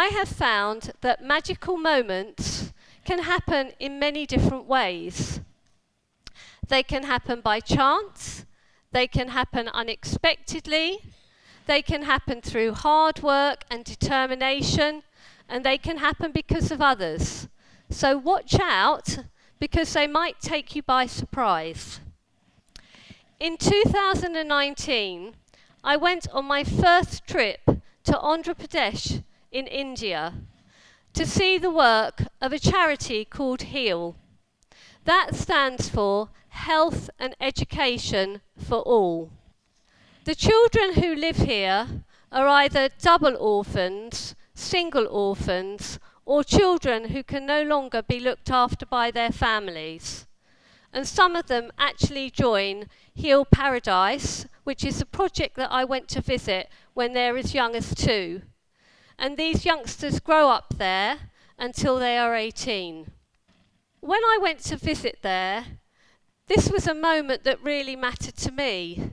I have found that magical moments can happen in many different ways. They can happen by chance, they can happen unexpectedly, they can happen through hard work and determination, and they can happen because of others. So watch out, because they might take you by surprise. In 2019, I went on my first trip to Andhra Pradesh in India to see the work of a charity called HEAL. That stands for Health and Education for All. The children who live here are either double orphans, single orphans, or children who can no longer be looked after by their families. And some of them actually join Heal Paradise, which is a project that I went to visit when they're as young as 2. And these youngsters grow up there until they are 18. When I went to visit there, this was a moment that really mattered to me.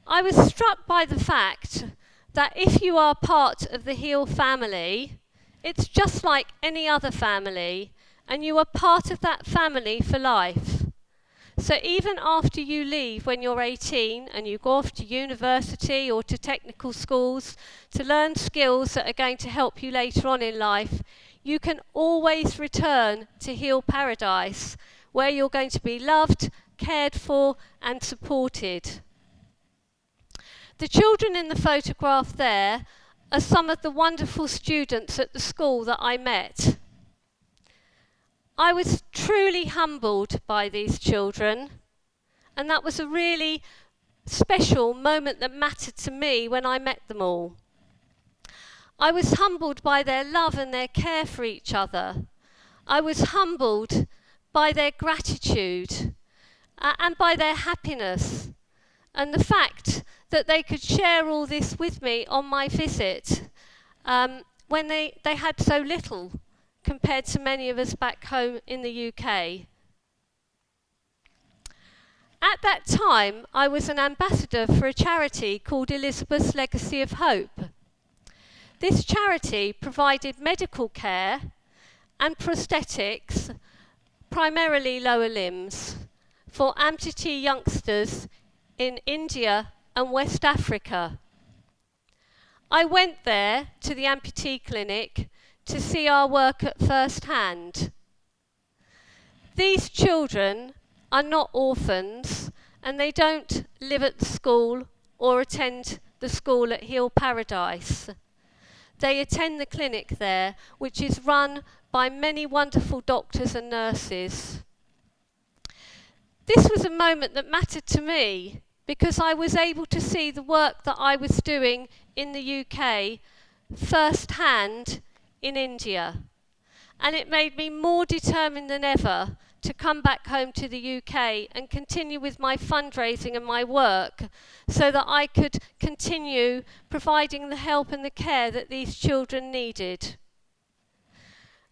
I was struck by the fact that if you are part of the HEAL family, it's just like any other family, and you are part of that family for life. So even after you leave when you're 18 and you go off to university or to technical schools to learn skills that are going to help you later on in life, you can always return to Heal Paradise, where you're going to be loved, cared for, and supported. The children in the photograph there are some of the wonderful students at the school that I met. I was truly humbled by these children, and that was a really special moment that mattered to me when I met them all. I was humbled by their love and their care for each other. I was humbled by their gratitude and by their happiness, and the fact that they could share all this with me on my visit when they had so little compared to many of us back home in the UK. At that time, I was an ambassador for a charity called Elizabeth's Legacy of Hope. This charity provided medical care and prosthetics, primarily lower limbs, for amputee youngsters in India and West Africa. I went there to the amputee clinic to see our work at first hand. These children are not orphans, and they don't live at the school or attend the school at Heal Paradise. They attend the clinic there, which is run by many wonderful doctors and nurses. This was a moment that mattered to me because I was able to see the work that I was doing in the UK firsthand in India. And it made me more determined than ever to come back home to the UK and continue with my fundraising and my work so that I could continue providing the help and the care that these children needed.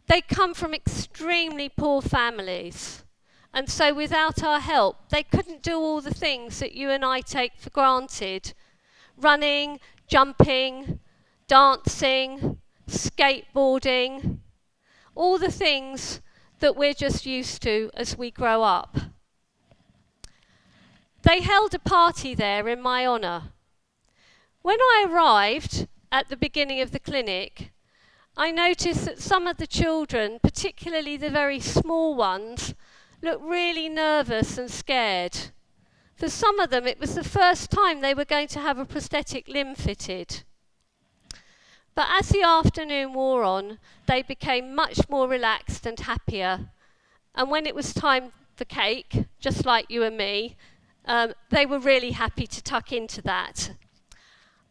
They come from extremely poor families, and so without our help, they couldn't do all the things that you and I take for granted. Running, jumping, dancing, skateboarding, all the things that we're just used to as we grow up. They held a party there in my honour. When I arrived at the beginning of the clinic, I noticed that some of the children, particularly the very small ones, looked really nervous and scared. For some of them, it was the first time they were going to have a prosthetic limb fitted. But as the afternoon wore on, they became much more relaxed and happier. And when it was time for cake, just like you and me, they were really happy to tuck into that.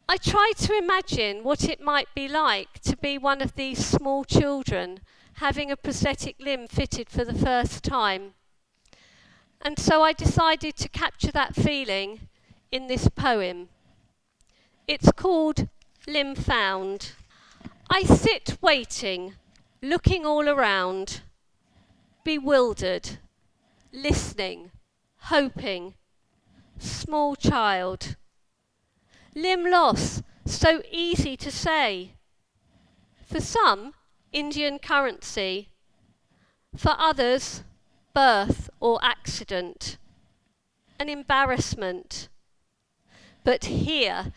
I tried to imagine what it might be like to be one of these small children having a prosthetic limb fitted for the first time. And so I decided to capture that feeling in this poem. It's called Limb Found. I sit waiting, looking all around, bewildered, listening, hoping, small child. Limb loss, so easy to say. For some, Indian currency. For others, birth or accident. An embarrassment. But here,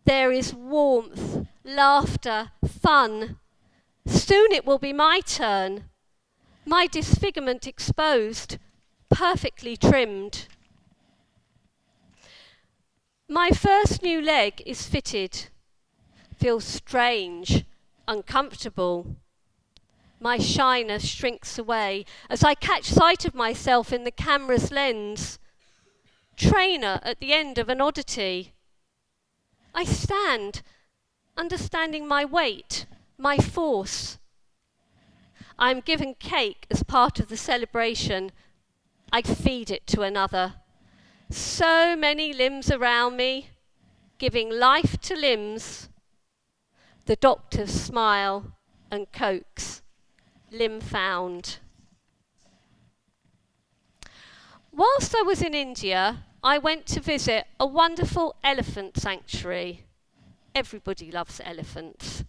there is warmth, laughter, fun. Soon it will be my turn. My disfigurement exposed, perfectly trimmed. My first new leg is fitted. Feels strange, uncomfortable. My shyness shrinks away as I catch sight of myself in the camera's lens. Trainer at the end of an oddity. I stand, understanding my weight, my force. I'm given cake as part of the celebration. I feed it to another. So many limbs around me, giving life to limbs. The doctors smile and coax. Limb found. Whilst I was in India, I went to visit a wonderful elephant sanctuary. Everybody loves elephants.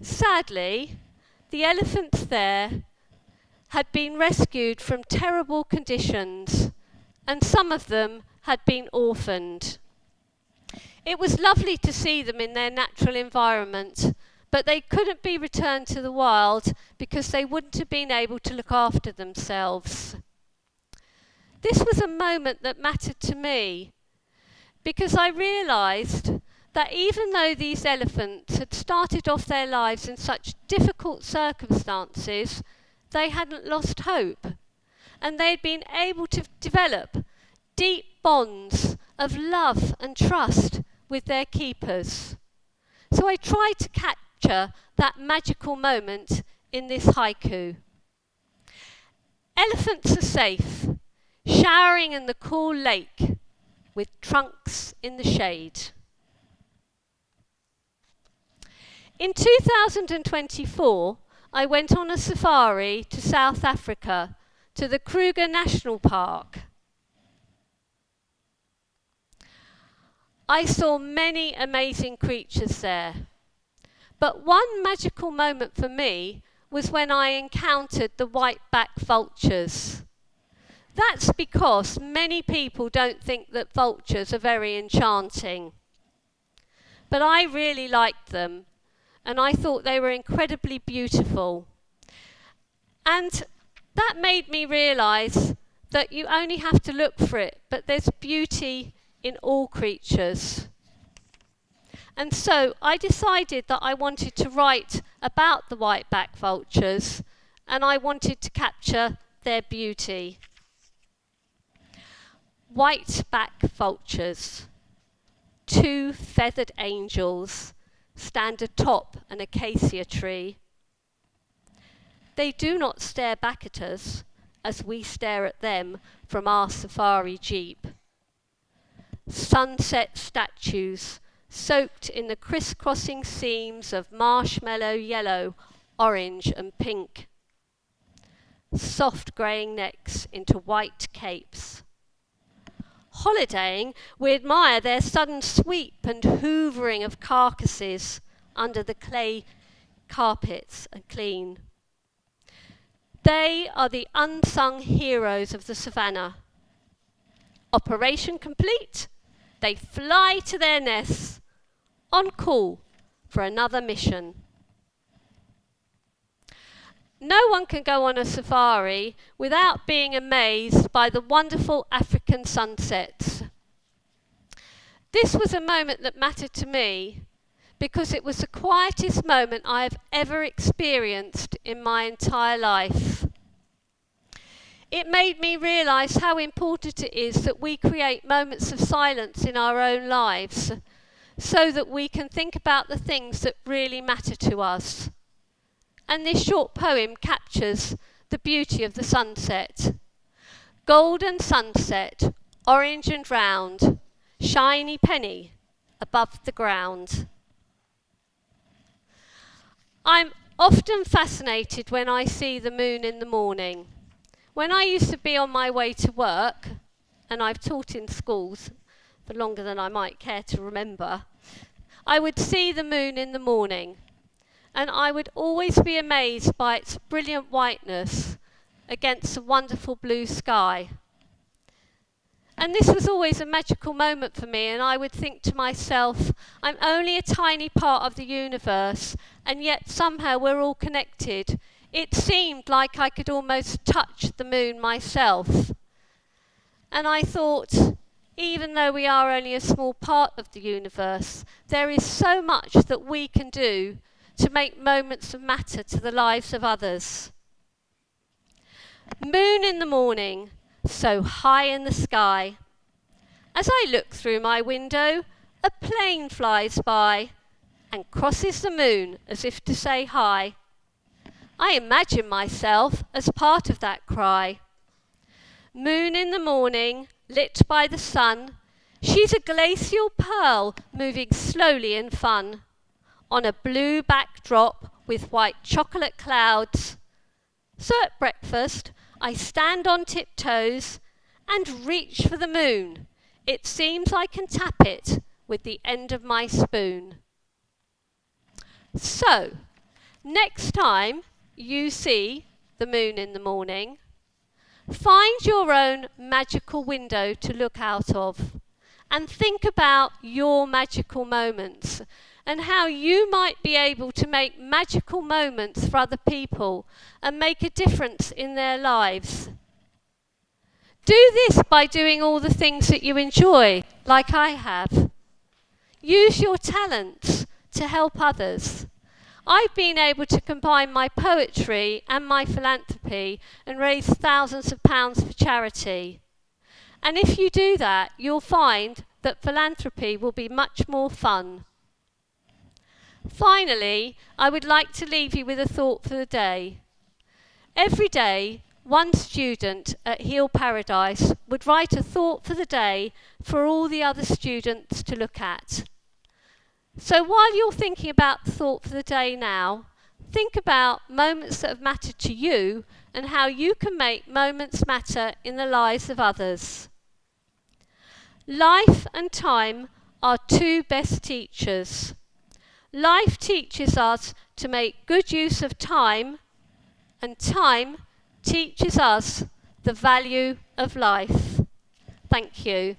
Sadly, the elephants there had been rescued from terrible conditions, and some of them had been orphaned. It was lovely to see them in their natural environment, but they couldn't be returned to the wild because they wouldn't have been able to look after themselves. This was a moment that mattered to me because I realised that even though these elephants had started off their lives in such difficult circumstances, they hadn't lost hope, and they'd been able to develop deep bonds of love and trust with their keepers. So I tried to capture that magical moment in this haiku. Elephants are safe, showering in the cool lake with trunks in the shade. In 2024, I went on a safari to South Africa, to the Kruger National Park. I saw many amazing creatures there, but one magical moment for me was when I encountered the white-backed vultures. That's because many people don't think that vultures are very enchanting. But I really liked them, and I thought they were incredibly beautiful. And that made me realise that you only have to look for it, but there's beauty in all creatures. And so I decided that I wanted to write about the white-backed vultures, and I wanted to capture their beauty. White-backed vultures, two feathered angels, stand atop an acacia tree. They do not stare back at us as we stare at them from our safari jeep. Sunset statues soaked in the crisscrossing seams of marshmallow yellow, orange and pink. Soft greying necks into white capes. Holidaying, we admire their sudden sweep and hoovering of carcasses under the clay carpets and clean. They are the unsung heroes of the savannah. Operation complete, they fly to their nests, on call for another mission. No one can go on a safari without being amazed by the wonderful African sunsets. This was a moment that mattered to me because it was the quietest moment I have ever experienced in my entire life. It made me realise how important it is that we create moments of silence in our own lives so that we can think about the things that really matter to us. And this short poem captures the beauty of the sunset. Golden sunset, orange and round, shiny penny above the ground. I'm often fascinated when I see the moon in the morning. When I used to be on my way to work, and I've taught in schools for longer than I might care to remember, I would see the moon in the morning. and I would always be amazed by its brilliant whiteness against a wonderful blue sky. And this was always a magical moment for me, and I would think to myself, I'm only a tiny part of the universe, and yet somehow we're all connected. It seemed like I could almost touch the moon myself. And I thought, even though we are only a small part of the universe, there is so much that we can do to make moments of matter to the lives of others. Moon in the morning, so high in the sky. As I look through my window, a plane flies by and crosses the moon as if to say hi. I imagine myself as part of that cry. Moon in the morning, lit by the sun, she's a glacial pearl moving slowly in fun. On a blue backdrop with white chocolate clouds. So at breakfast, I stand on tiptoes and reach for the moon. It seems I can tap it with the end of my spoon. So, next time you see the moon in the morning, find your own magical window to look out of and think about your magical moments and how you might be able to make magical moments for other people and make a difference in their lives. Do this by doing all the things that you enjoy, like I have. Use your talents to help others. I've been able to combine my poetry and my philanthropy and raise thousands of pounds for charity. And if you do that, you'll find that philanthropy will be much more fun. Finally, I would like to leave you with a thought for the day. Every day, one student at Heal Paradise would write a thought for the day for all the other students to look at. So while you're thinking about the thought for the day now, think about moments that have mattered to you and how you can make moments matter in the lives of others. Life and time are two best teachers. Life teaches us to make good use of time, and time teaches us the value of life. Thank you.